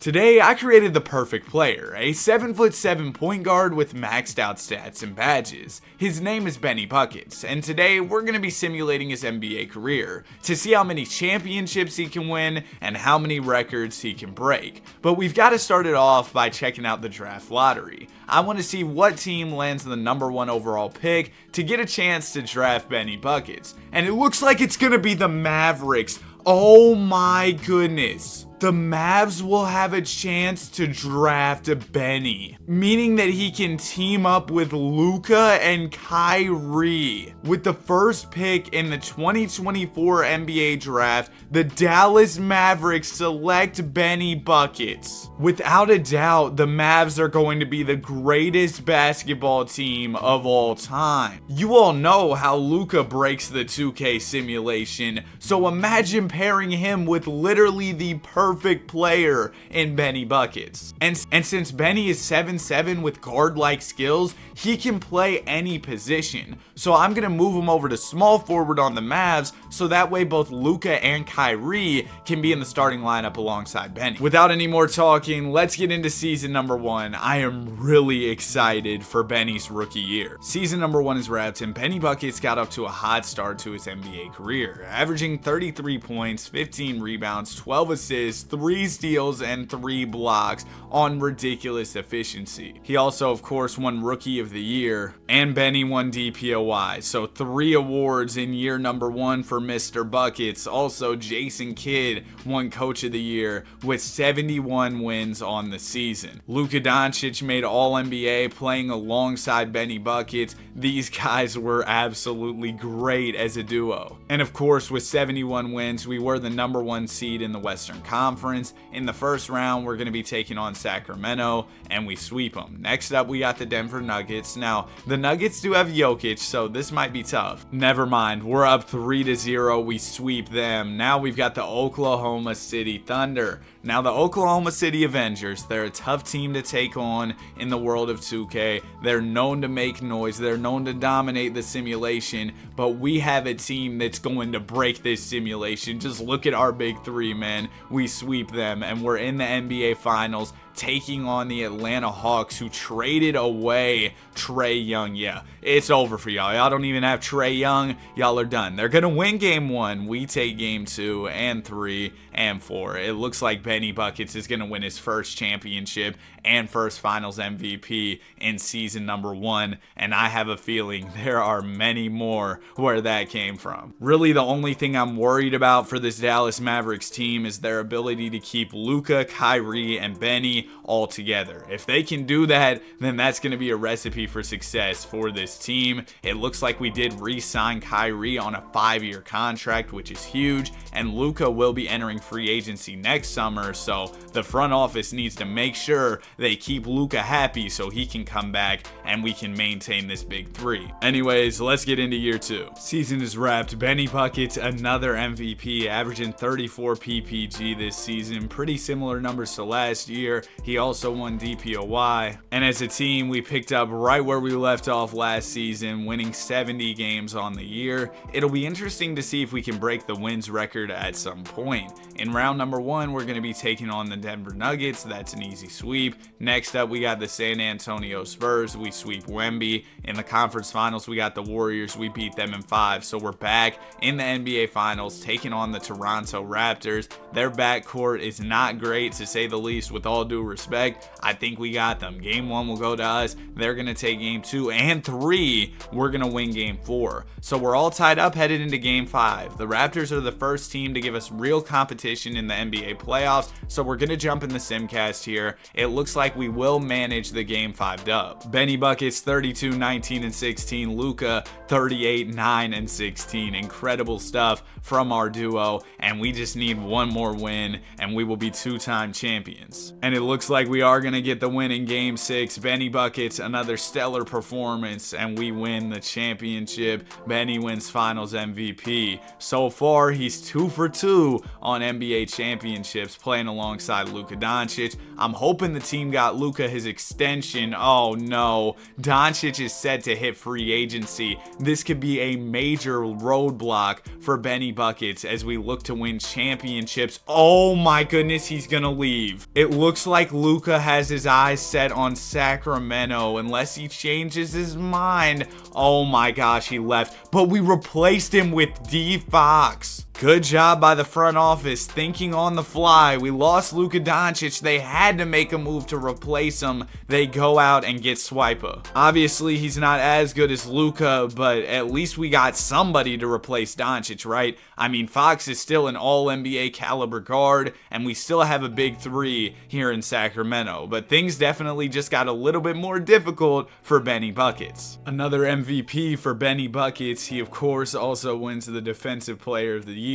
Today, I created the perfect player, a 7'7" point guard with maxed out stats and badges. His name is Benny Buckets, and today we're going to be simulating his NBA career to see how many championships he can win and how many records he can break. But we've got to start it off by checking out the draft lottery. I want to see what team lands the #1 overall pick to get a chance to draft Benny Buckets. And it looks like it's going to be the Mavericks. Oh my goodness. The Mavs will have a chance to draft Benny, meaning that he can team up with Luka and Kyrie. With the first pick in the 2024 NBA draft, the Dallas Mavericks select Benny Buckets. Without a doubt, the Mavs are going to be the greatest basketball team of all time. You all know how Luka breaks the 2K simulation, so imagine pairing him with literally the perfect player in Benny Buckets. And since Benny is 7'7" with guard-like skills, he can play any position. So I'm going to move him over to small forward on the Mavs, so that way both Luka and Kyrie can be in the starting lineup alongside Benny. Without any more talking, let's get into season #1. I am really excited for Benny's rookie year. Season #1 is wrapped, and Benny Buckets got up to a hot start to his NBA career, averaging 33 points, 15 rebounds, 12 assists, 3 steals, and 3 blocks on ridiculous efficiency. He also, of course, won Rookie of the Year, and Benny won DPOY, so 3 awards in year #1 for Mr. Buckets. Also, Jason Kidd won Coach of the Year with 71 wins on the season. Luka Doncic made All-NBA playing alongside Benny Buckets. These guys were absolutely great as a duo. And of course, with 71 wins, we were the #1 seed in the Western Conference. In the first round, we're going to be taking on Sacramento, and we sweep them. Next up, we got the Denver Nuggets. Now, the Nuggets do have Jokic, so this might be tough. Never mind, we're up 3-0. We sweep them. Now we've got the Oklahoma City Thunder. Now, the Oklahoma City Avengers, they're a tough team to take on in the world of 2K. They're known to make noise. They're known to dominate the simulation, but we have a team that's going to break this simulation. Just look at our big three, man. We sweep them, and we're in the NBA Finals, taking on the Atlanta Hawks, who traded away Trae Young. Yeah, it's over for y'all. Y'all don't even have Trae Young. Y'all are done. They're going to win game 1. We take game 2 and 3 and 4. It looks like Benny Buckets is going to win his first championship and first Finals MVP in season #1, and I have a feeling there are many more where that came from. Really, the only thing I'm worried about for this Dallas Mavericks team is their ability to keep Luka, Kyrie, and Benny all together. If they can do that, then that's going to be a recipe for success for this team. It looks like we did re-sign Kyrie on a 5-year contract, which is huge, and Luka will be entering free agency next summer, so the front office needs to make sure they keep Luka happy so he can come back and we can maintain this big three. Anyways, let's get into year 2. Season is wrapped. Benny Buckets, another MVP, averaging 34 PPG this season. Pretty similar numbers to last year. He also won DPOY. And as a team, we picked up right where we left off last season, winning 70 games on the year. It'll be interesting to see if we can break the wins record at some point. In round #1, we're going to be taking on the Denver Nuggets. That's an easy sweep. Next up, we got the San Antonio Spurs. We sweep Wemby. In the conference finals, we got the Warriors. We beat them in 5. So we're back in the NBA Finals, taking on the Toronto Raptors. Their backcourt is not great, to say the least. With all due respect, I think we got them. Game 1 will go to us. They're going to take game 2 and 3. We're going to win game 4. So we're all tied up headed into game 5. The Raptors are the first team to give us real competition in the NBA playoffs. So we're going to jump in the simcast here. It looks like we will manage the game 5 dub. Benny Buckets, 32, 19, and 16. Luka, 38, 9, and 16. Incredible stuff from our duo. And we just need one more win, and we will be 2-time champions. And it looks like we are going to get the win in Game 6. Benny Buckets, another stellar performance, and we win the championship. Benny wins Finals MVP. So far, he's 2 for 2 on NBA championships, playing alongside Luka Doncic. I'm hoping the team got Luka his extension. Oh no, Doncic is set to hit free agency. This could be a major roadblock for Benny Buckets as we look to win championships. Oh my goodness, he's gonna leave. It looks like Luka has his eyes set on Sacramento unless he changes his mind. Oh my gosh, he left, but we replaced him with D Fox. Good job by the front office, thinking on the fly. We lost Luka Doncic. They had to make a move to replace him. They go out and get Swiper. Obviously, he's not as good as Luka, but at least we got somebody to replace Doncic, right? I mean, Fox is still an all-NBA caliber guard, and we still have a big 3 here in Sacramento. But things definitely just got a little bit more difficult for Benny Buckets. Another MVP for Benny Buckets. He, of course, also wins the Defensive Player of the Year.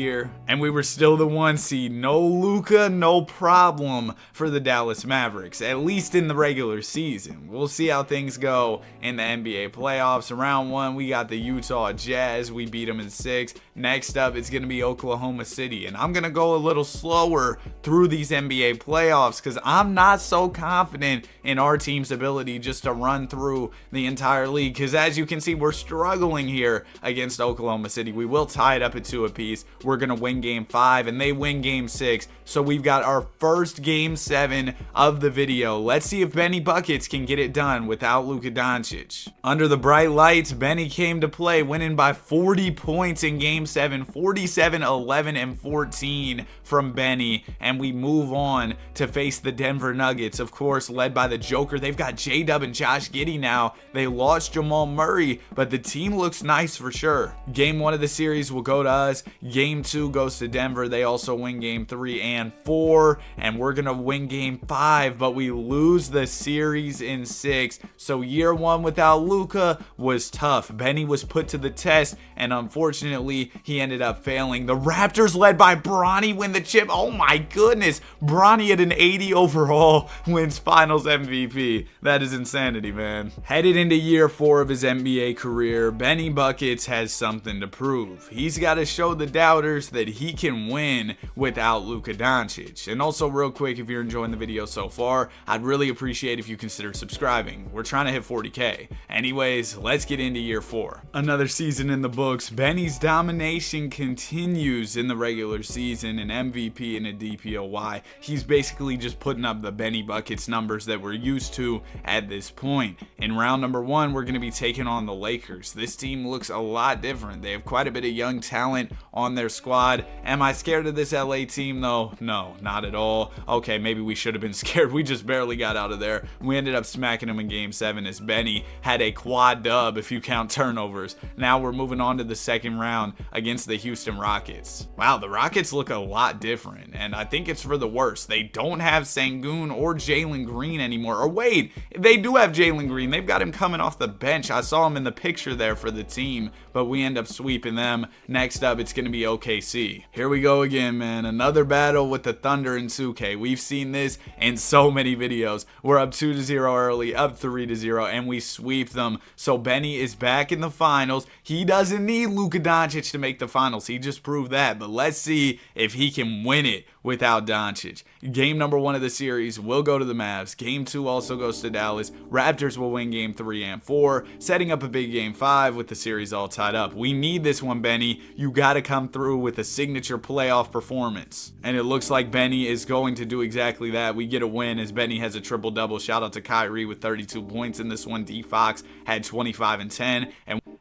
And we were still the 1 seed. No Luka, no problem for the Dallas Mavericks, at least in the regular season. We'll see how things go in the NBA playoffs. Round 1, we got the Utah Jazz. We beat them in 6. Next up, it's going to be Oklahoma City. And I'm going to go a little slower through these NBA playoffs because I'm not so confident in our team's ability just to run through the entire league. Because as you can see, we're struggling here against Oklahoma City. We will tie it up at 2 apiece. We're going to win Game 5 and they win Game 6. So we've got our first Game 7 of the video. Let's see if Benny Buckets can get it done without Luka Doncic. Under the bright lights, Benny came to play, winning by 40 points in Game 7, 47, 11, and 14 from Benny. And we move on to face the Denver Nuggets, of course, led by the Joker. They've got J-Dub and Josh Giddey now. They lost Jamal Murray, but the team looks nice for sure. Game 1 of the series will go to us. Game 2 goes to Denver. They also win Game 3 and 4, and we're gonna win Game 5, but we lose the series in 6. So year 1 without Luka was tough. Benny was put to the test, and unfortunately, he ended up failing. The Raptors, led by Bronny, win the chip. Oh my goodness, Bronny at an 80 overall wins Finals MVP. That is insanity, man. Headed into year 4 of his NBA career, Benny Buckets has something to prove. He's got to show the doubters that he can win without Luka Doncic. And also, real quick, if you're enjoying the video so far, I'd really appreciate if you consider subscribing. We're trying to hit 40K. Anyways, let's get into year 4. Another season in the books. Benny's domination continues in the regular season, an MVP and a DPOY. He's basically just putting up the Benny Buckets numbers that we're used to at this point. In round number 1, we're going to be taking on the Lakers. This team looks a lot different. They have quite a bit of young talent on their squad. Am I scared of this LA team though? No, not at all. Okay, maybe we should have been scared. We just barely got out of there. We ended up smacking them in Game 7 as Benny had a quad dub if you count turnovers. Now we're moving on to the second round against the Houston Rockets. Wow, the Rockets look a lot different, and I think it's for the worse. They don't have Sengun or Jalen Green anymore. Or wait, they do have Jalen Green. They've got him coming off the bench. I saw him in the picture there for the team, but we end up sweeping them. Next up, it's going to be OKC. Here we go again, man. Another battle with the Thunder and 2K. We've seen this in so many videos. We're up 2-0 early, up 3-0, and we sweep them. So Benny is back in the finals. He doesn't need Luka Doncic to make the finals. He just proved that. But let's see if he can win it without Doncic. Game number 1 of the series will go to the Mavs. Game 2 also goes to Dallas. Raptors will win Game 3 and 4, setting up a big Game 5 with the series all tied up. We need this one, Benny. You got to come through with a signature playoff performance. And it looks like Benny is going to do exactly that. We get a win as Benny has a triple-double. Shout out to Kyrie with 32 points in this one. D Fox had 25 and 10.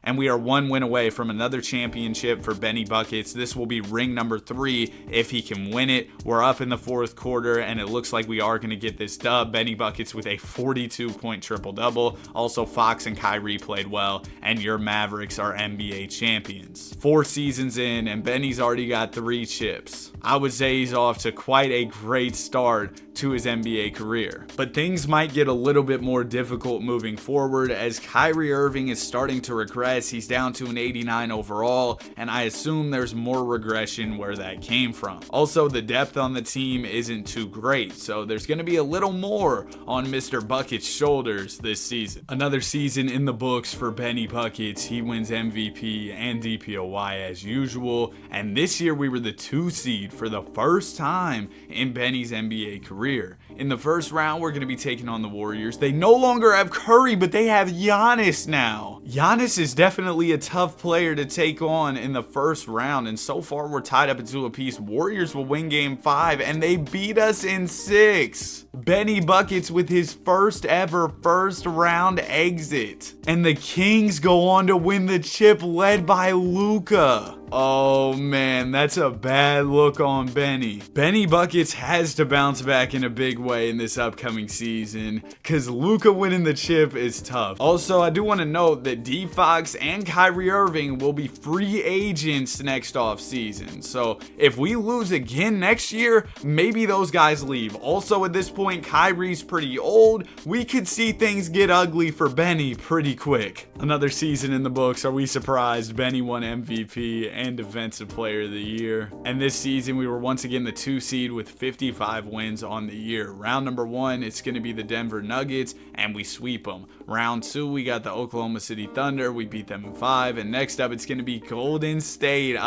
And we are 1 win away from another championship for Benny Buckets. This will be ring number 3 if he can win it. We're up in the 4th quarter, and it looks like we are going to get this dub. Benny Buckets with a 42-point triple-double. Also, Fox and Kyrie played well, and your Mavericks are NBA champions. 4 seasons in, and Benny's already got 3 chips. I would say he's off to quite a great start to his NBA career. But things might get a little bit more difficult moving forward as Kyrie Irving is starting to regress. less. He's down to an 89 overall, and I assume there's more regression where that came from. Also, the depth on the team isn't too great, so there's going to be a little more on Mr. Bucket's shoulders this season. Another season in the books for Benny Buckets. He wins MVP and DPOY as usual, and this year we were the 2 seed for the first time in Benny's NBA career. In the first round, we're going to be taking on the Warriors. They no longer have Curry, but they have Giannis now. Giannis is definitely a tough player to take on in the first round, and so far we're tied up into a piece. Warriors will win game 5, and they beat us in 6. Benny Buckets with his first ever first round exit. And the Kings go on to win the chip led by Luka. Oh man, that's a bad look on Benny. Benny Buckets has to bounce back in a big way in this upcoming season, because Luka winning the chip is tough. Also, I do want to note that D Fox and Kyrie Irving will be free agents next offseason. So if we lose again next year, maybe those guys leave. Also, at this point, Kyrie's pretty old. We could see things get ugly for Benny pretty quick. Another season in the books. Are we surprised? Benny won MVP and Defensive Player of the Year. And this season, we were once again the 2 seed with 55 wins on the year. Round number 1, it's going to be the Denver Nuggets, and we sweep them. Round 2, we got the Oklahoma City Thunder. We beat them in 5. And next up, it's going to be Golden State.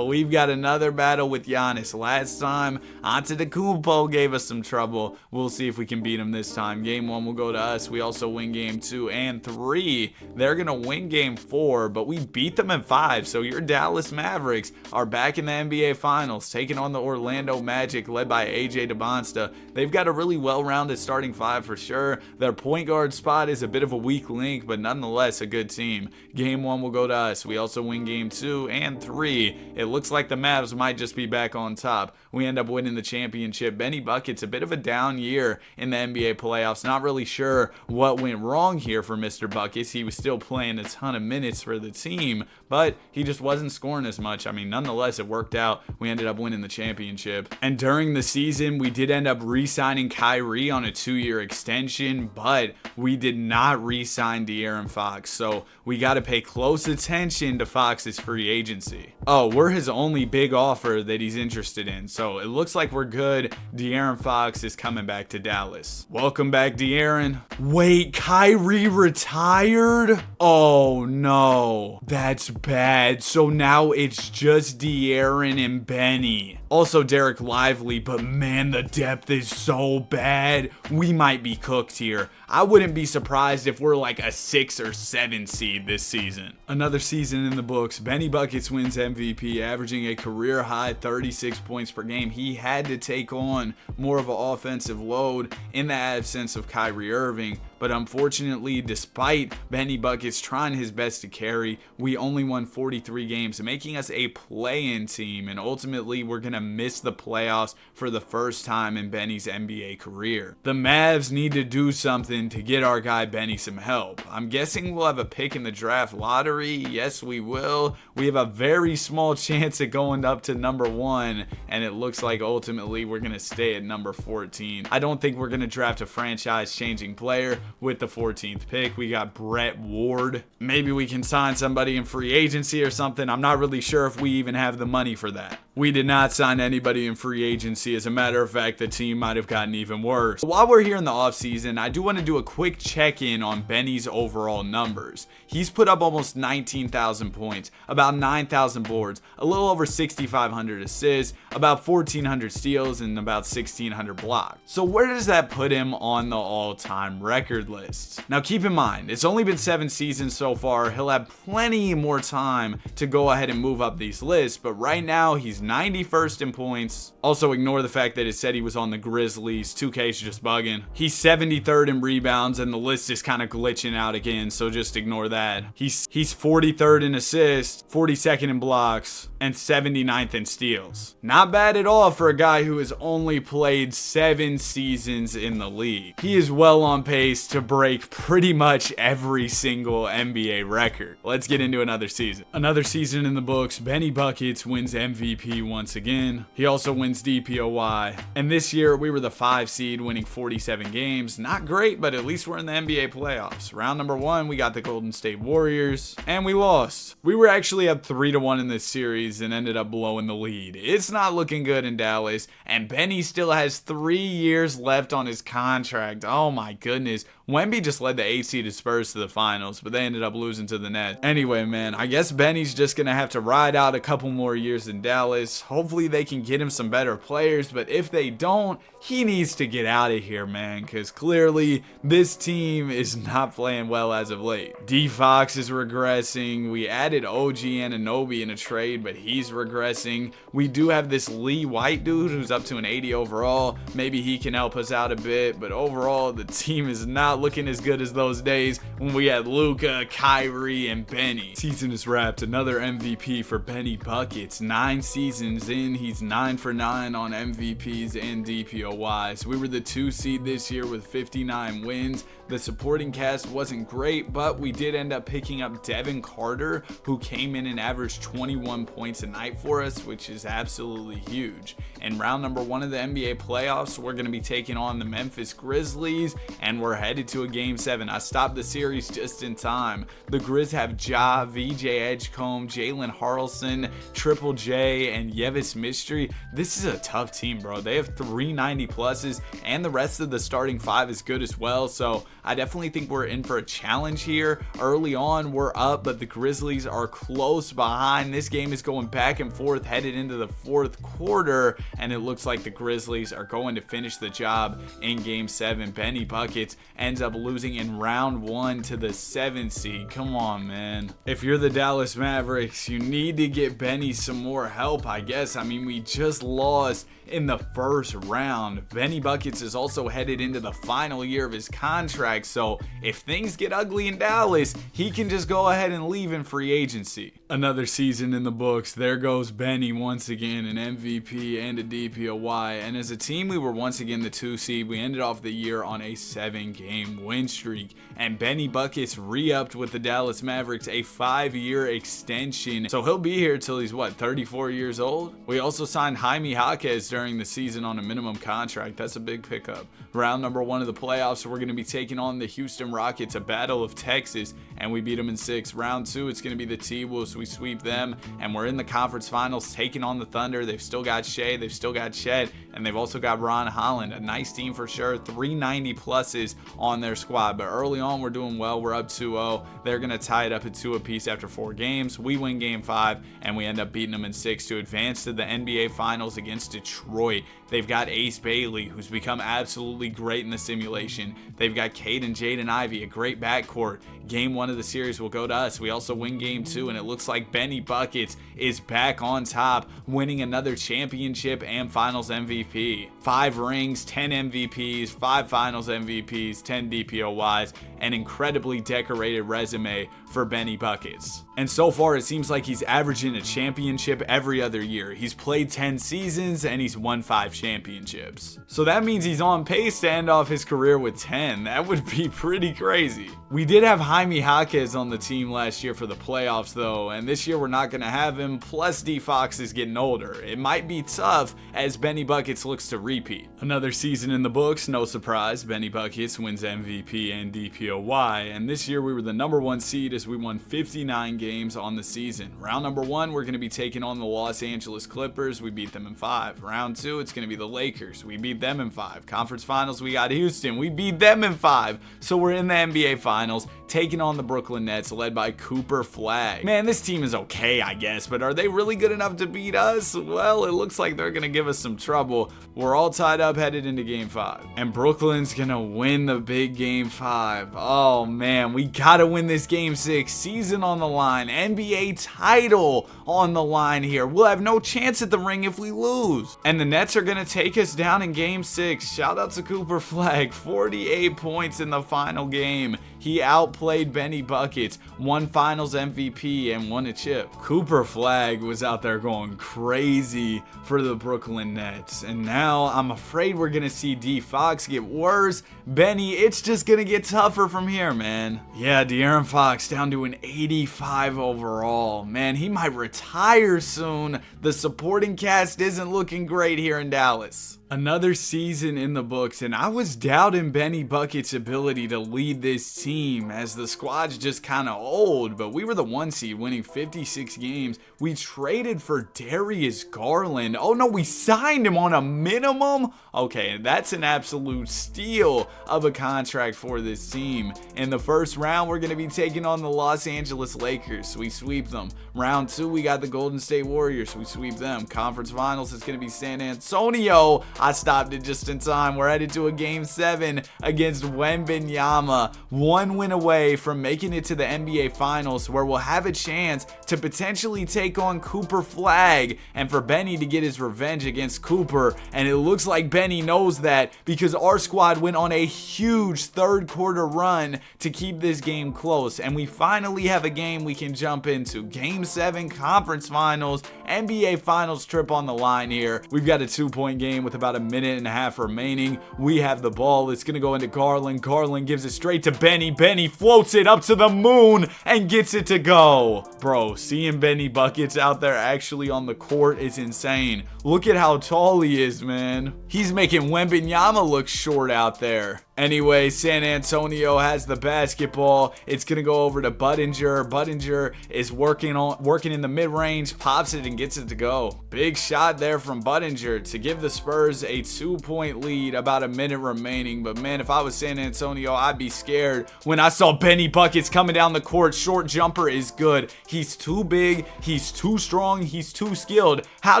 We've got another battle with Giannis. Last time, Antetokounmpo gave us some trouble. We'll see if we can beat him this time. Game 1 will go to us. We also win game 2 and 3. They're going to win game 4, but we beat them in 5. So your Dallas Mavericks are back in the NBA Finals, taking on the Orlando Magic, led by AJ DeBonsta. They've got a really well-rounded starting 5 for sure. Their point guard spot is a bit of a weak link, but nonetheless a good team. Game 1 will go to us. We also win game 2 and 3. It looks like the Mavs might just be back on top. We end up winning the championship. Benny Buckets, a bit of a down year in the NBA playoffs. Not really sure what went wrong here for Mr. Buckets. He was still playing a ton of minutes for the team, but he just wasn't scoring as much. I mean, nonetheless, it worked out. We ended up winning the championship. And during the season, we did end up re-signing Kyrie on a 2-year extension, but we did not re-sign De'Aaron Fox. So we got to pay close attention to Fox's free agency. Oh, we're his only big offer that he's interested in. So it looks like we're good. De'Aaron Fox is coming back to Dallas. Welcome back, De'Aaron. Wait, Kyrie retired? Oh no, that's bad. So now it's just De'Aaron and Benny. Also Derek Lively, but man, the depth is so bad. We might be cooked here. I wouldn't be surprised if we're like a 6 or 7 seed this season. Another season in the books. Benny Buckets wins MVP, averaging a career high 36 points per game. He had to take on more of an offensive load in the absence of Kyrie Irving. But unfortunately, despite Benny Buckets trying his best to carry, we only won 43 games, making us a play-in team. And ultimately, we're going to miss the playoffs for the first time in Benny's NBA career. The Mavs need to do something to get our guy Benny some help. I'm guessing we'll have a pick in the draft lottery. Yes, we will. We have a very small chance at going up to number 1, and it looks like ultimately we're going to stay at number 14. I don't think we're going to draft a franchise-changing player with the 14th pick. We got Brett Ward. Maybe we can sign somebody in free agency or something. I'm not really sure if we even have the money for that. We did not sign anybody in free agency. As a matter of fact, the team might have gotten even worse. While we're here in the offseason, I do want to do a quick check-in on Benny's overall numbers. He's put up almost 19,000 points, about 9,000 boards, a little over 6,500 assists, about 1,400 steals, and about 1,600 blocks. So where does that put him on the all-time record list? Now keep in mind, it's only been 7 seasons so far. He'll have plenty more time to go ahead and move up these lists, but right now he's 91st in points. Also ignore the fact that it said he was on the Grizzlies. 2K's just bugging. He's 73rd in rebounds, and the list is kind of glitching out again, so just ignore that. He's 43rd in assists, 42nd in blocks, and 79th in steals. Not bad at all for a guy who has only played 7 seasons in the league. He is well on pace to break pretty much every single NBA record. Let's get into another season. Another season in the books. Benny Buckets wins MVP MVP once again. He also wins DPOY. And this year, we were the 5 seed, winning 47 games. Not great, but at least we're in the NBA playoffs. Round number 1, we got the Golden State Warriors, and we lost. We were actually up 3-1 in this series and ended up blowing the lead. It's not looking good in Dallas, and Benny still has 3 years left on his contract. Oh my goodness. Wemby just led the 8 seeded Spurs to the finals, but they ended up losing to the Nets. Anyway, man, I guess Benny's just going to have to ride out a couple more years in Dallas. Hopefully they can get him some better players, but if they don't, he needs to get out of here, man, because clearly this team is not playing well as of late. D-Fox is regressing. We added OG Anunoby in a trade, but he's regressing. We do have this Lee White dude who's up to an 80 overall. Maybe he can help us out a bit, but overall the team is not looking as good as those days when we had Luka, Kyrie, and Benny. Season is wrapped. Another MVP for Benny Buckets. 9 seasons in, he's 9 for 9 on MVPs and DPOYs. We were the 2 seed this year with 59 wins. The supporting cast wasn't great, but we did end up picking up Devin Carter, who came in and averaged 21 points a night for us, which is absolutely huge. In round number 1 of the NBA playoffs, we're going to be taking on the Memphis Grizzlies, and we're headed to a Game 7. I stopped the series just in time. The Grizz have Ja, VJ Edgecombe, Jalen Harrelson, Triple J, and Yevis Mystery. This is a tough team, bro. They have 390 pluses, and the rest of the starting 5 is good as well, so I definitely think we're in for a challenge here. Early on, we're up, but the Grizzlies are close behind. This game is going back and forth, headed into the 4th quarter, and it looks like the Grizzlies are going to finish the job in Game 7. Benny Buckets ends up losing in round 1 to the 7th seed. Come on, man. If you're the Dallas Mavericks, you need to get Benny some more help, I guess. I mean, we just lost in the 1st round. Benny Buckets is also headed into the final year of his contract, so if things get ugly in Dallas, he can just go ahead and leave in free agency. Another season in the books. There goes Benny once again, an MVP and a DPOY, and as a team we were once again the 2 seed. We ended off the year on a 7-game win streak, and Benny Buckets re-upped with the Dallas Mavericks, a 5-year extension, so he'll be here till he's 34 years old. We also signed Jaime Jaquez during the season on a minimum contract. That's a big pickup. Round number 1 of the playoffs, we're going to be taking on the Houston Rockets, a battle of Texas, and we beat them in 6. Round 2, it's going to be the T-Wolves. We sweep them, and we're in the conference finals taking on the Thunder. They've still got Shea, they've still got Chet, and they've also got Ron Holland. A nice team for sure. 390 pluses on their squad, but early on we're doing well. We're up 2-0. They're going to tie it up at 2 apiece after 4 games. We win Game 5, and we end up beating them in 6 to advance to the NBA Finals against Detroit. They've got Ace Bailey, who's become absolutely great in the simulation. They've got Cade and Jaden Ivey, a great backcourt. Game 1 of the series will go to us. We also win Game 2, and it looks like Benny Buckets is back on top, winning another championship and Finals MVP. 5 rings, 10 MVPs, 5 Finals MVPs, 10 DPOYs, an incredibly decorated resume for Benny Buckets. And so far, it seems like he's averaging a championship every other year. He's played 10 seasons and he's won 5 championships. So that means he's on pace to end off his career with 10. That would be pretty crazy. We did have Jaime Jaquez on the team last year for the playoffs though, and this year we're not going to have him, plus D-Fox is getting older. It might be tough as Benny Buckets looks to repeat. Another season in the books, no surprise, Benny Buckets wins MVP and DPOY, and this year we were the number 1 seed as we won 59 games on the season. Round number 1, we're going to be taking on the Los Angeles Clippers. We beat them in 5. Round 2, it's going to be the Lakers. We beat them in 5. Conference Finals, we got Houston. We beat them in 5. So we're in the NBA Finals, taking on the Brooklyn Nets, led by Cooper Flagg. Man, this team is okay, I guess, but are they really good enough to beat us? Well, it looks like they're going to give us some trouble. We're all tied up headed into Game 5. And Brooklyn's going to win the big Game 5. Oh, man, we got to win this Game 6. Season on the line. NBA title on the line here. We'll have no chance at the ring if we lose. And the Nets are going going to take us down in Game 6. Shout out to Cooper Flag. 48 points in the final game. He outplayed Benny Buckets, won Finals MVP, and won a chip. Cooper Flag was out there going crazy for the Brooklyn Nets. And now I'm afraid we're going to see D Fox get worse. Benny, it's just going to get tougher from here, man. Yeah, De'Aaron Fox down to an 85 overall. Man, he might retire soon. The supporting cast isn't looking great here in Dallas. Another season in the books, and I was doubting Benny Buckets' ability to lead this team as the squad's just kind of old, but we were the 1 seed winning 56 games. We traded for Darius Garland. Oh no, we signed him on a minimum? Okay, that's an absolute steal of a contract for this team. In the first round, we're going to be taking on the Los Angeles Lakers. We sweep them. Round 2, we got the Golden State Warriors. We sweep them. Conference Finals is going to be San Antonio. I stopped it just in time. We're headed to a Game 7 against Wembanyama. 1 win away from making it to the NBA Finals, where we'll have a chance to potentially take on Cooper Flag and for Benny to get his revenge against Cooper. And it looks like Benny knows that, because our squad went on a huge third quarter run to keep this game close. And we finally have a game we can jump into. Game 7 Conference Finals, NBA Finals trip on the line here. We've got a 2-point game with about a minute and a half remaining. We have the ball. It's going to go into Garland. Garland gives it straight to Benny. Benny floats it up to the moon and gets it to go. Bro, seeing Benny Buckets out there actually on the court is insane. Look at how tall he is, man. He's making Wembanyama look short out there. Anyway, San Antonio has the basketball. It's going to go over to Budinger. Budinger is working in the mid-range, pops it and gets it to go. Big shot there from Budinger to give the Spurs a 2-point lead, about a minute remaining. But man, if I was San Antonio, I'd be scared when I saw Benny Buckets coming down the court. Short jumper is good. He's too big. He's too strong. He's too skilled. How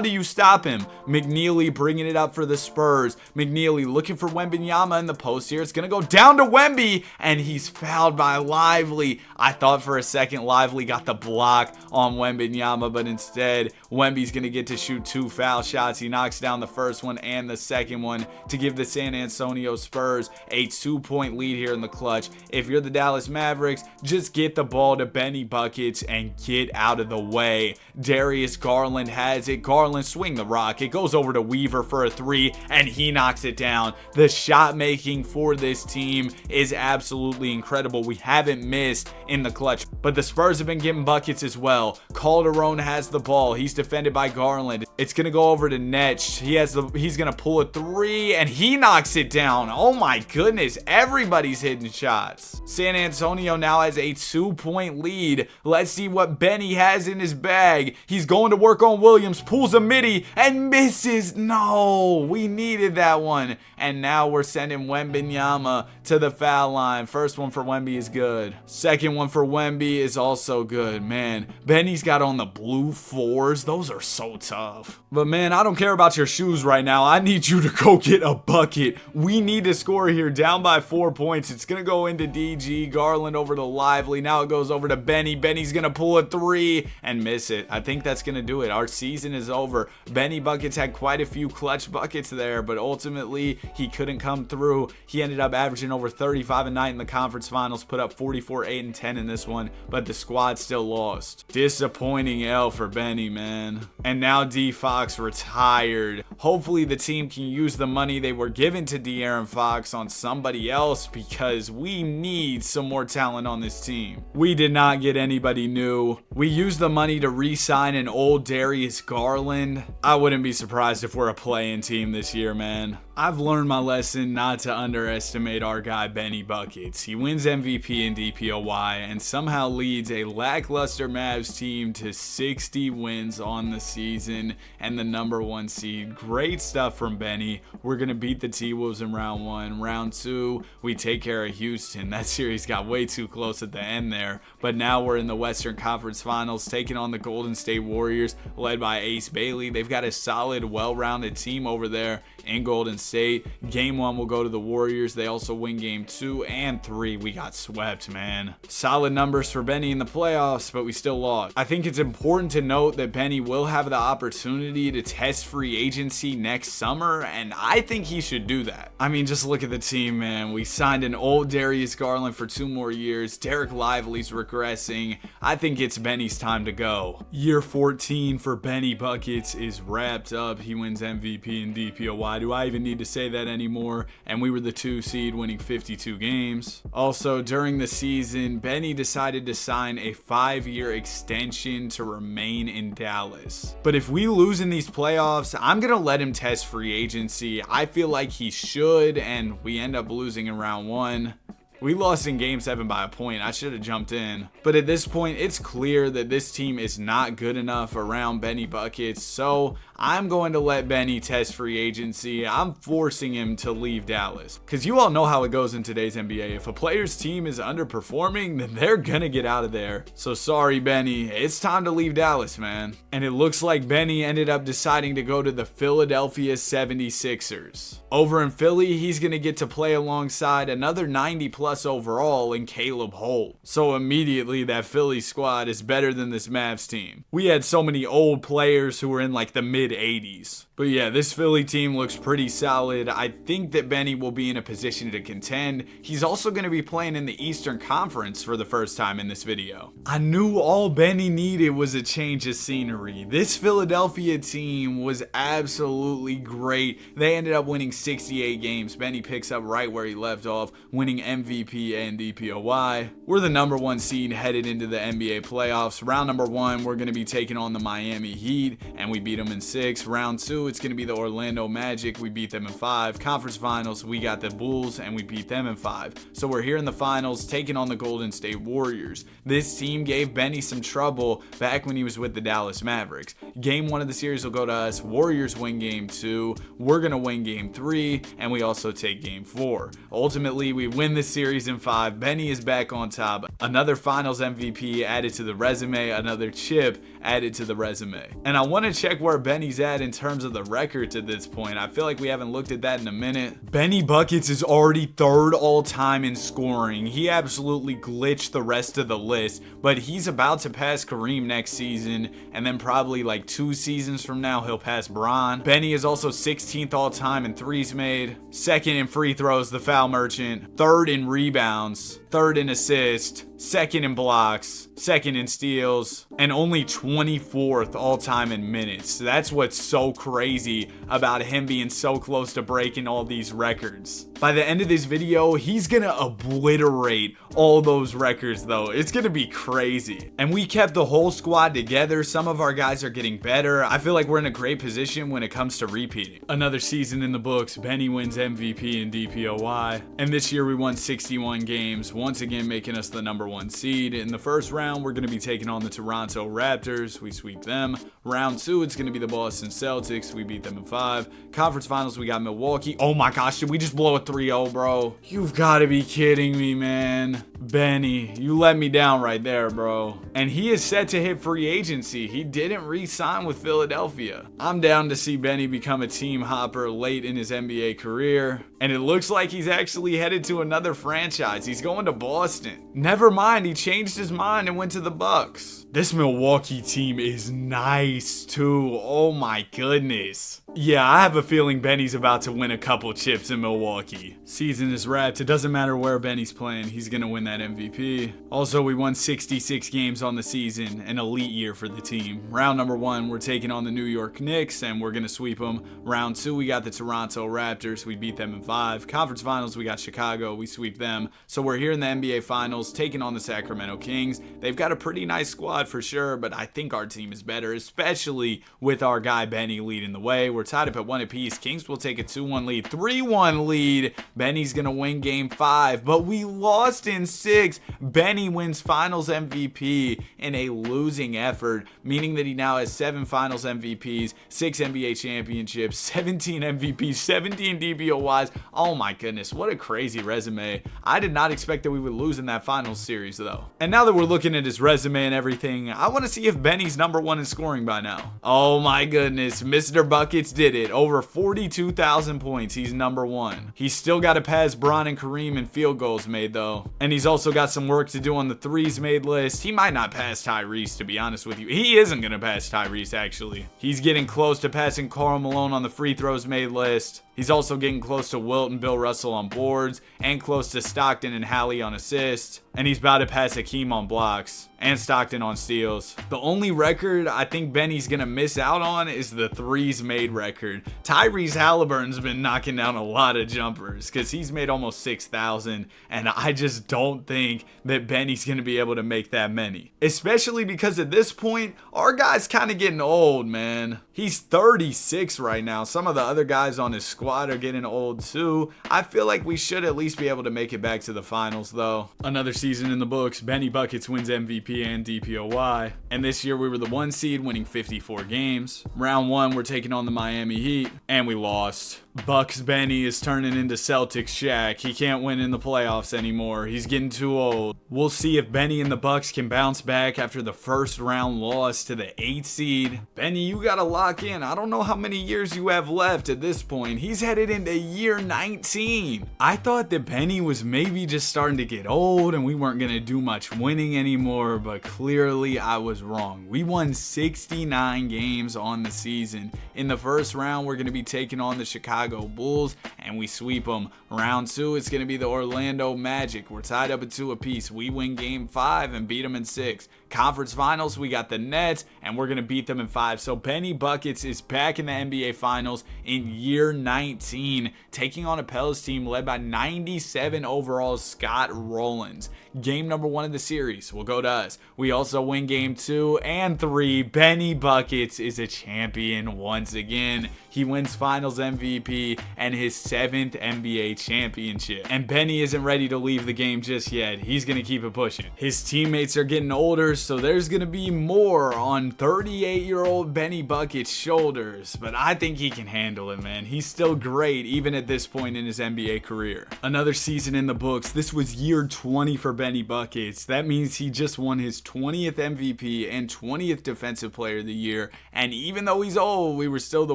do you stop him? McNeely bringing it up for the Spurs. McNeely looking for Wembanyama in the post here. It's going to go down to Wemby, and he's fouled by Lively. I thought for a second Lively got the block on Wembanyama, but instead Wemby's going to get to shoot 2 foul shots. He knocks down the first one and the second one to give the San Antonio Spurs a 2-point lead here in the clutch. If you're the Dallas Mavericks, just get the ball to Benny Buckets and get out of the way. Darius Garland has it. Garland swing the rock. It goes over to Weaver for a 3, and he knocks it down. The shot making for this team is absolutely incredible. We haven't missed in the clutch, but the Spurs have been getting buckets as well. Calderon has the ball. He's defended by Garland. It's going to go over to Netsch. He's going to pull a 3, and he knocks it down. Oh my goodness. Everybody's hitting shots. San Antonio now has a 2-point lead. Let's see what Benny has in his bag. He's going to work on Williams, pulls a midi, and misses. No, we needed that one. And now we're sending Wembanyama to the foul line. First one for Wemby is good. Second one for Wemby is also good. Man, Benny's got on the blue 4s. Those are so tough. But man, I don't care about your shoes right now. I need you to go get a bucket. We need to score here, down by 4 points. It's going to go into DG. Garland over to Lively. Now it goes over to Benny. Benny's going to pull a 3 and miss it. I think that's going to do it. Our season is over. Benny Buckets had quite a few clutch buckets there, but ultimately he couldn't come through. He ended up averaging over 35 a night in the conference finals, put up 44, 8, and 10 in this one, but the squad still lost. Disappointing L for Benny, man. And now D Fox retired. Hopefully the team can use the money they were given to De'Aaron Fox on somebody else, because we need some more talent on this team. We did not get anybody new. We used the money to re-sign an old Darius Garland. I wouldn't be surprised if we're a play-in team this year, man. I've learned my lesson not to underestimate our guy Benny Buckets. He wins MVP in DPOY and somehow leads a lackluster Mavs team to 60 wins on the season and the #1 seed. Great stuff from Benny. We're going to beat the T-Wolves in round 1. Round 2, we take care of Houston. That series got way too close at the end there, but now we're in the Western Conference Finals taking on the Golden State Warriors led by Ace Bailey. They've got a solid, well-rounded team over there in Golden State. Game 1 will go to the Warriors. They also win game 2 and 3. We got swept, man. Solid numbers for Benny in the playoffs, but we still lost. I think it's important to note that Benny will have the opportunity to test free agency next summer, and I think he should do that. I mean, just look at the team, man. We signed an old Darius Garland for 2 more years. Derek Lively's regressing. I think it's Benny's time to go. Year 14 for Benny Buckets is wrapped up. He wins MVP and DPOY. Do I even need to say that anymore? And we were the 2 seed, winning 52 games. Also, during the season, Benny decided to sign a 5-year extension to remain in Dallas. But if we lose in these playoffs, I'm gonna let him test free agency. I feel like he should, and we end up losing in round 1. We lost in game 7 by a point. I should have jumped in. But at this point, it's clear that this team is not good enough around Benny Buckets. So I'm going to let Benny test free agency. I'm forcing him to leave Dallas. Because you all know how it goes in today's NBA. If a player's team is underperforming, then they're going to get out of there. So sorry, Benny. It's time to leave Dallas, man. And it looks like Benny ended up deciding to go to the Philadelphia 76ers. Over in Philly, he's going to get to play alongside another 90+ overall in Caleb Holt. So immediately that Philly squad is better than this Mavs team. We had so many old players who were in like the mid 80s. But yeah, this Philly team looks pretty solid. I think that Benny will be in a position to contend. He's also going to be playing in the Eastern Conference for the first time in this video. I knew all Benny needed was a change of scenery. This Philadelphia team was absolutely great. They ended up winning 68 games. Benny picks up right where he left off, winning MVP and DPOY. We're the number 1 seed headed into the NBA playoffs. Round number 1, we're going to be taking on the Miami Heat, and we beat them in 6. Round 2, it's going to be the Orlando Magic. We beat them in 5. Conference finals, we got the Bulls, and we beat them in 5. So we're here in the finals, taking on the Golden State Warriors. This team gave Benny some trouble back when he was with the Dallas Mavericks. Game 1 of the series will go to us. Warriors win game 2. We're going to win game 3, and we also take game 4. Ultimately, we win this series in 5. Benny is back on top. Another finals MVP added to the resume. Another chip added to the resume. And I want to check where Benny's at in terms of the records at this point. I feel like we haven't looked at that in a minute. Benny Buckets is already 3rd all time in scoring. He absolutely glitched the rest of the list, but he's about to pass Kareem next season, and then probably like 2 seasons from now he'll pass Bron. Benny is also 16th all time in threes made, 2nd in free throws, the foul merchant, 3rd in rebounds, 3rd in assists, 2nd in blocks, 2nd in steals, and only 24th all-time in minutes. That's what's so crazy about him being so close to breaking all these records. By the end of this video, he's gonna obliterate all those records though. It's gonna be crazy. And we kept the whole squad together. Some of our guys are getting better. I feel like we're in a great position when it comes to repeating. Another season in the books. Benny wins MVP and DPOY. And this year we won 61 games, once again making us the number 1 seed. In the first round, we're gonna be taking on the Toronto Raptors. We sweep them. Round 2, it's gonna be the Boston Celtics. We beat them in 5. Conference finals, we got Milwaukee. Oh my gosh, did we just blow a 3-0, bro? You've got to be kidding me, man. Benny, you let me down right there, bro. And he is set to hit free agency. He didn't re-sign with Philadelphia. I'm down to see Benny become a team hopper late in his NBA career. And it looks like he's actually headed to another franchise. He's going to Boston. Never mind, he changed his mind and went to the Bucks. This Milwaukee team is nice too. Oh my goodness. Yeah, I have a feeling Benny's about to win a couple chips in Milwaukee. Season is wrapped. It doesn't matter where Benny's playing. He's going to win that MVP. Also, we won 66 games on the season. An elite year for the team. Round number 1, we're taking on the New York Knicks, and we're going to sweep them. Round 2, we got the Toronto Raptors. We beat them in 5. Conference finals, we got Chicago. We sweep them. So we're here in the NBA Finals, taking on the Sacramento Kings. They've got a pretty nice squad for sure, but I think our team is better, especially with our guy Benny leading the way. We're tied up at 1 apiece. Kings will take a 2-1 lead, 3-1 lead, seed. Benny's gonna win game 5, but we lost in 6. Benny wins finals MVP in a losing effort, meaning that he now has 7 finals MVPs, 6 NBA championships, 17 MVPs, 17 DPOYs. Oh my goodness, what a crazy resume. I did not expect that we would lose in that finals series though. And now that we're looking at his resume and everything, I want to see if Benny's number 1 in scoring by now. Oh my goodness, Mr. Buckets did it. Over 42,000 points, he's number 1. He's still got to pass Bron and Kareem in field goals made though. And he's also got some work to do on the threes made list. He might not pass Tyrese, to be honest with you. He isn't going to pass Tyrese actually. He's getting close to passing Karl Malone on the free throws made list. He's also getting close to Wilt and Bill Russell on boards, and close to Stockton and Hallie on assists, and he's about to pass Hakeem on blocks, and Stockton on steals. The only record I think Benny's gonna miss out on is the threes made record. Tyrese Halliburton's been knocking down a lot of jumpers, because he's made almost 6,000, and I just don't think that Benny's gonna be able to make that many. Especially because at this point, our guy's kind of getting old, man. He's 36 right now. Some of the other guys on his squad are getting old too. I feel like we should at least be able to make it back to the finals though. Another season in the books, Benny Buckets wins MVP and DPOY. And this year we were the 1 seed, winning 54 games. Round 1, we're taking on the Miami Heat, and we lost. Bucks Benny is turning into Celtics Shaq. He can't win in the playoffs anymore. He's getting too old. We'll see if Benny and the Bucks can bounce back after the first round loss to the 8th seed. Benny, you gotta lock in. I don't know how many years you have left at this point. He's headed into year 19. I thought that Benny was maybe just starting to get old and we weren't gonna do much winning anymore, but clearly I was wrong. We won 69 games on the season. In the first round, we're gonna be taking on the Chicago Bulls, and we sweep them. Round 2, it's going to be the Orlando Magic. We're tied up at 2 apiece. We win game 5 and beat them in 6. Conference finals, we got the Nets, and we're going to beat them in 5. So Benny Buckets is back in the NBA Finals in year 19, taking on a Pels team led by 97 overall Scott Rowlands. Game number 1 of the series will go to us. We also win game 2 and 3. Benny Buckets is a champion once again. He wins finals MVP and his 7th NBA championship. And Benny isn't ready to leave the game just yet. He's going to keep it pushing. His teammates are getting older, so there's going to be more on 38-year-old Benny Bucket's shoulders. But I think he can handle it, man. He's still great even at this point in his NBA career. Another season in the books. This was year 20 for Benny Buckets. That means he just won his 20th MVP and 20th Defensive Player of the Year. And even though he's old, we were still the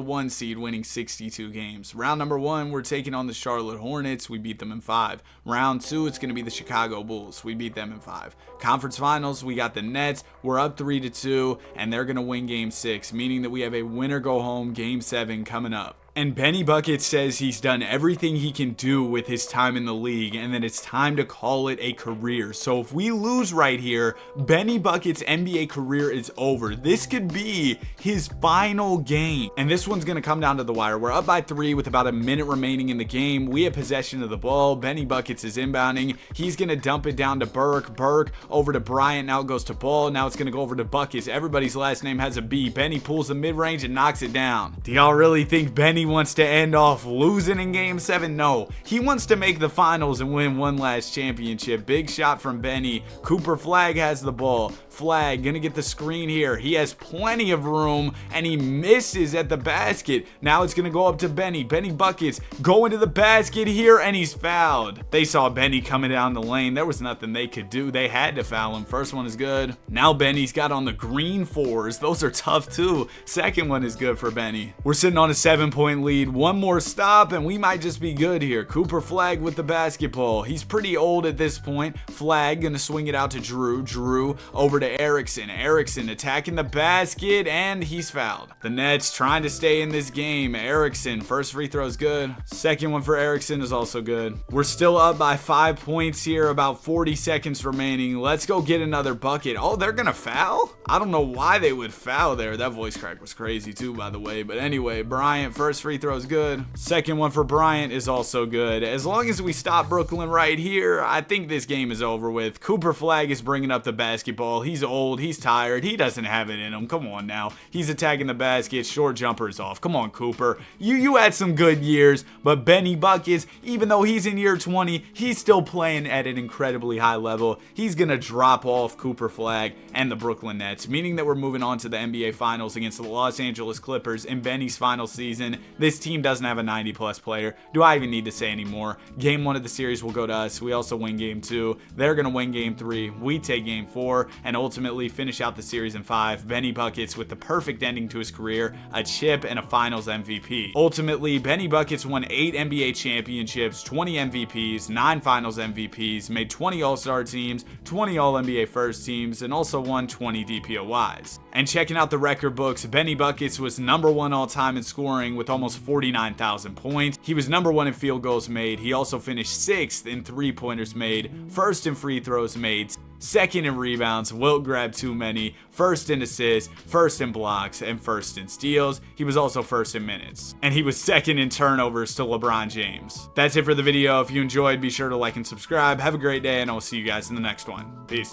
1 seed, winning 62 games. Round number 1, we're taking on the Charlotte Hornets. We beat them in 5. Round 2, it's going to be the Chicago Bulls. We beat them in 5. Conference finals, we got the Nets. We're up 3-2, and they're going to win game 6, meaning that we have a winner go home game 7 coming up. And Benny Buckets says he's done everything he can do with his time in the league and that it's time to call it a career. So if we lose right here, Benny Buckets' NBA career is over. This could be his final game. And this one's going to come down to the wire. We're up by 3 with about a minute remaining in the game. We have possession of the ball. Benny Buckets is inbounding. He's going to dump it down to Burke. Burke over to Bryant. Now it goes to Ball. Now it's going to go over to Buckets. Everybody's last name has a B. Benny pulls the mid-range and knocks it down. Do y'all really think Benny wants to end off losing in game 7? No, he wants to make the finals and win one last championship. Big shot from Benny. Cooper Flagg has the ball. Flagg gonna get the screen here. He has plenty of room and he misses at the basket. Now it's gonna go up to Benny. Benny Buckets going to the basket here and he's fouled. They saw Benny coming down the lane. There was nothing they could do. They had to foul him. First one is good. Now Benny's got on the green 4s. Those are tough too. Second one is good for Benny. We're sitting on a 7-point lead. One more stop and we might just be good here. Cooper Flagg with the basketball. He's pretty old at this point. Flagg gonna swing it out to Drew. Drew over to Erickson. Erickson attacking the basket and he's fouled. The Nets trying to stay in this game. Erickson, first free throw is good. Second one for Erickson is also good. We're still up by 5 points here. About 40 seconds remaining. Let's go get another bucket. Oh, they're gonna foul? I don't know why they would foul there. That voice crack was crazy too, by the way. But anyway, Bryant, first free throw is good. Second one for Bryant is also good. As long as we stop Brooklyn right here, I think this game is over with. Cooper Flag is bringing up the basketball. He's old. He's tired. He doesn't have it in him. Come on now. He's attacking the basket. Short jumpers off. Come on, Cooper. You had some good years, but Benny Buckets, even though he's in year 20, he's still playing at an incredibly high level. He's going to drop off Cooper Flag and the Brooklyn Nets, meaning that we're moving on to the NBA Finals against the Los Angeles Clippers in Benny's final season. This team doesn't have a 90-plus player. Do I even need to say anymore? Game 1 of the series will go to us. We also win Game 2. They're going to win Game 3. We take Game 4 and ultimately finish out the series in 5. Benny Buckets with the perfect ending to his career, a chip, and a Finals MVP. Ultimately, Benny Buckets won 8 NBA championships, 20 MVPs, 9 Finals MVPs, made 20 All-Star teams, 20 All-NBA first teams, and also won 20 DPOYs. And checking out the record books, Benny Buckets was number 1 all-time in scoring with almost 49,000 points. He was number 1 in field goals made. He also finished 6th in three-pointers made, 1st in free throws made, 2nd in rebounds, Wilt grabbed too many, 1st in assists, 1st in blocks, and 1st in steals. He was also 1st in minutes. And he was 2nd in turnovers to LeBron James. That's it for the video. If you enjoyed, be sure to like and subscribe. Have a great day, and I'll see you guys in the next one. Peace.